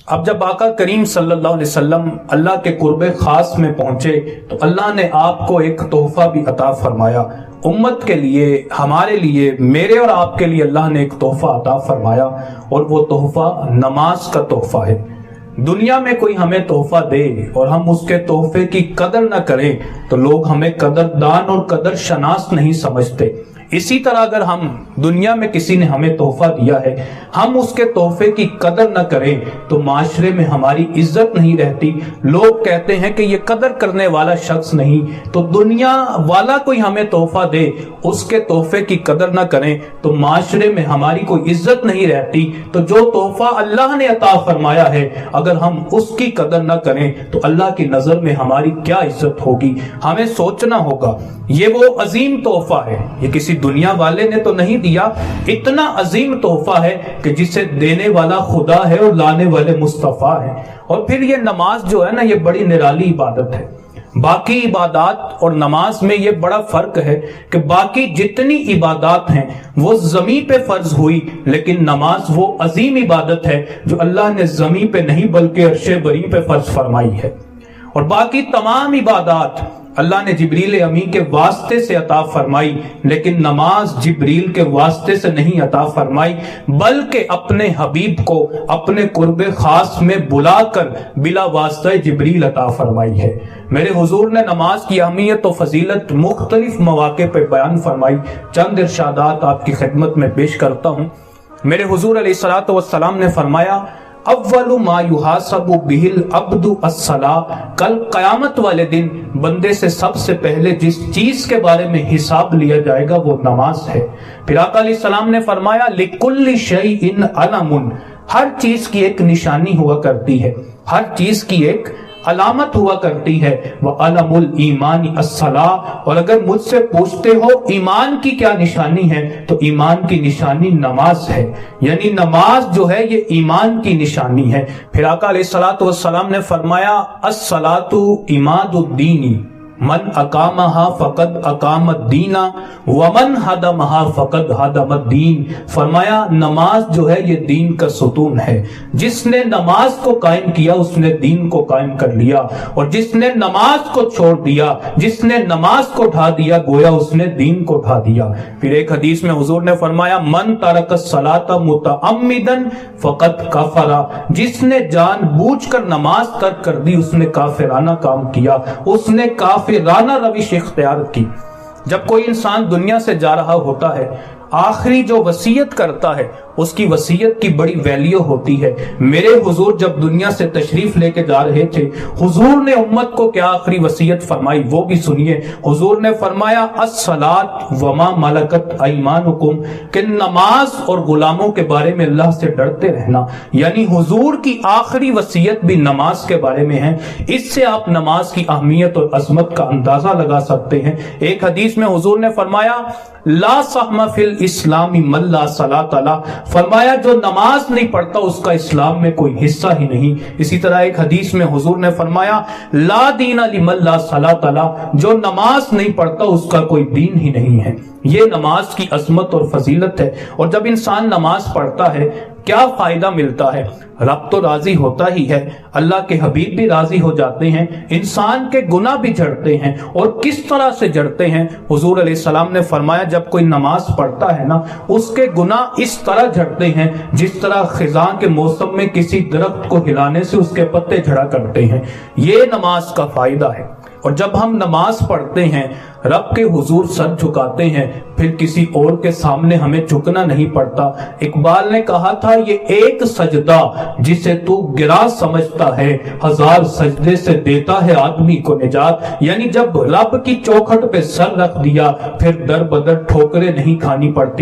اب جب آقا کریم صلی اللہ علیہ وسلم اللہ کے قرب خاص میں پہنچے تو اللہ نے آپ کو ایک تحفہ بھی عطا فرمایا۔ امت کے لیے، ہمارے لیے، میرے اور آپ کے لیے اللہ نے ایک تحفہ عطا فرمایا، اور وہ تحفہ نماز کا تحفہ ہے۔ دنیا میں کوئی ہمیں تحفہ دے اور ہم اس کے تحفے کی قدر نہ کریں تو لوگ ہمیں قدردان اور قدر شناس نہیں سمجھتے۔ اسی طرح اگر ہم دنیا میں کسی نے ہمیں تحفہ دیا ہے، ہم اس کے تحفے کی قدر نہ کریں تو معاشرے میں ہماری عزت نہیں رہتی۔ لوگ کہتے ہیں کہ یہ قدر کرنے والا شخص نہیں۔ تو دنیا والا کوئی ہمیں تحفہ دے، اس کے تحفے کی قدر نہ کریں تو معاشرے میں ہماری کوئی عزت نہیں رہتی۔ تو جو تحفہ اللہ نے عطا فرمایا ہے، اگر ہم اس کی قدر نہ کریں تو اللہ کی نظر میں ہماری کیا عزت ہوگی؟ ہمیں سوچنا ہوگا۔ یہ وہ عظیم تحفہ ہے، یہ کسی دنیا والے نے تو نہیں دیا، اتنا عظیم تحفہ ہے کہ جسے دینے والا خدا ہے اور لانے والے مصطفیٰ ہیں۔ اور پھر یہ نماز جو ہے نا، یہ بڑی نرالی عبادت ہے۔ باقی عبادات اور نماز میں یہ بڑا فرق ہے کہ باقی جتنی عبادات ہیں وہ زمین پہ فرض ہوئی، لیکن نماز وہ عظیم عبادت ہے جو اللہ نے زمین پہ نہیں بلکہ عرش بری پہ فرض فرمائی ہے۔ اور باقی تمام عبادات اللہ نے جبریل امین کے واسطے سے عطا فرمائی، لیکن نماز جبریل کے واسطے سے نہیں عطا فرمائی، بلکہ اپنے حبیب کو اپنے قرب خاص میں بلا کر بلا واسطہ جبریل عطا فرمائی ہے۔ میرے حضور نے نماز کی اہمیت و فضیلت مختلف مواقع پر بیان فرمائی۔ چند ارشادات آپ کی خدمت میں پیش کرتا ہوں۔ میرے حضور علیہ الصلوۃ والسلام نے فرمایا، اول ما یحاسب بہ العبد الصلاۃ، کل قیامت والے دن بندے سے سب سے پہلے جس چیز کے بارے میں حساب لیا جائے گا وہ نماز ہے۔ پھر آقا علیہ السلام نے فرمایا، لکل شیء علم، ہر چیز کی ایک نشانی ہوا کرتی ہے، ہر چیز کی ایک علامت ہوا کرتی ہے۔ وعلم الایمان الصلاۃ، اور اگر مجھ سے پوچھتے ہو ایمان کی کیا نشانی ہے تو ایمان کی نشانی نماز ہے، یعنی نماز جو ہے یہ ایمان کی نشانی ہے۔ پھر آقا علیہ الصلوۃ والسلام نے فرمایا، الصلاۃ عماد الدین، من اقامها فقد اقام الدین ومن هدمها فقد هدم الدین۔ فرمایا نماز جو ہے یہ دین کا ستون ہے، جس نے نماز کو قائم کیا اس نے دین کو قائم کر لیا، اور جس نے نماز کو چھوڑ دیا، جس نے نماز کو ڈھا دیا، گویا اس نے دین کو ڈھا دیا۔ پھر ایک حدیث میں حضور نے فرمایا، من ترک الصلاۃ متعمدا فقد کفر، جس نے جان بوجھ کر نماز ترک کر دی اس نے کافرانہ کام کیا، اس نے کافرانہ روش اختیار کی۔ جب کوئی انسان دنیا سے جا رہا ہوتا ہے، آخری جو وصیت کرتا ہے اس کی وصیت کی بڑی ویلیو ہوتی ہے۔ میرے حضور جب دنیا سے تشریف لے کے جا رہے تھے، حضور نے امت کو کیا آخری وصیت فرمائی وہ بھی سنیے۔ حضور نے فرمایا، الصلاۃ وما ملکت ایمانکم، کہ نماز اور غلاموں کے بارے میں اللہ سے ڈرتے رہنا، یعنی حضور کی آخری وصیت بھی نماز کے بارے میں ہے۔ اس سے آپ نماز کی اہمیت اور عظمت کا اندازہ لگا سکتے ہیں۔ ایک حدیث میں حضور نے فرمایا، لا سہم فی الاسلام من لا صلاۃ لہ، فرمایا جو نماز نہیں پڑھتا اس کا اسلام میں کوئی حصہ ہی نہیں۔ اسی طرح ایک حدیث میں حضور نے فرمایا، لا دین لمن لا صلاۃ لہ، جو نماز نہیں پڑھتا اس کا کوئی دین ہی نہیں ہے۔ یہ نماز کی عظمت اور فضیلت ہے۔ اور جب انسان نماز پڑھتا ہے کیا فائدہ ملتا ہے؟ رب تو راضی ہوتا ہی ہے، اللہ کے حبیب بھی راضی ہو جاتے ہیں، انسان کے گناہ بھی جھڑتے ہیں۔ اور کس طرح سے جھڑتے ہیں؟ حضور علیہ السلام نے فرمایا، جب کوئی نماز پڑھتا ہے نا، اس کے گناہ اس طرح جھڑتے ہیں جس طرح خزاں کے موسم میں کسی درخت کو ہلانے سے اس کے پتے جھڑا کرتے ہیں۔ یہ نماز کا فائدہ ہے۔ اور جب ہم نماز پڑھتے ہیں، رب کے حضور سر جھکاتے ہیں، پھر کسی اور کے سامنے ہمیں جھکنا نہیں پڑتا۔ اقبال نے کہا تھا، یہ ایک سجدہ جسے تو گرا سمجھتا ہے، ہزار سجدے سے دیتا ہے آدمی کو نجات۔ یعنی جب رب کی چوکھٹ پہ سر رکھ دیا پھر در بدر ٹھوکریں نہیں کھانی پڑتی۔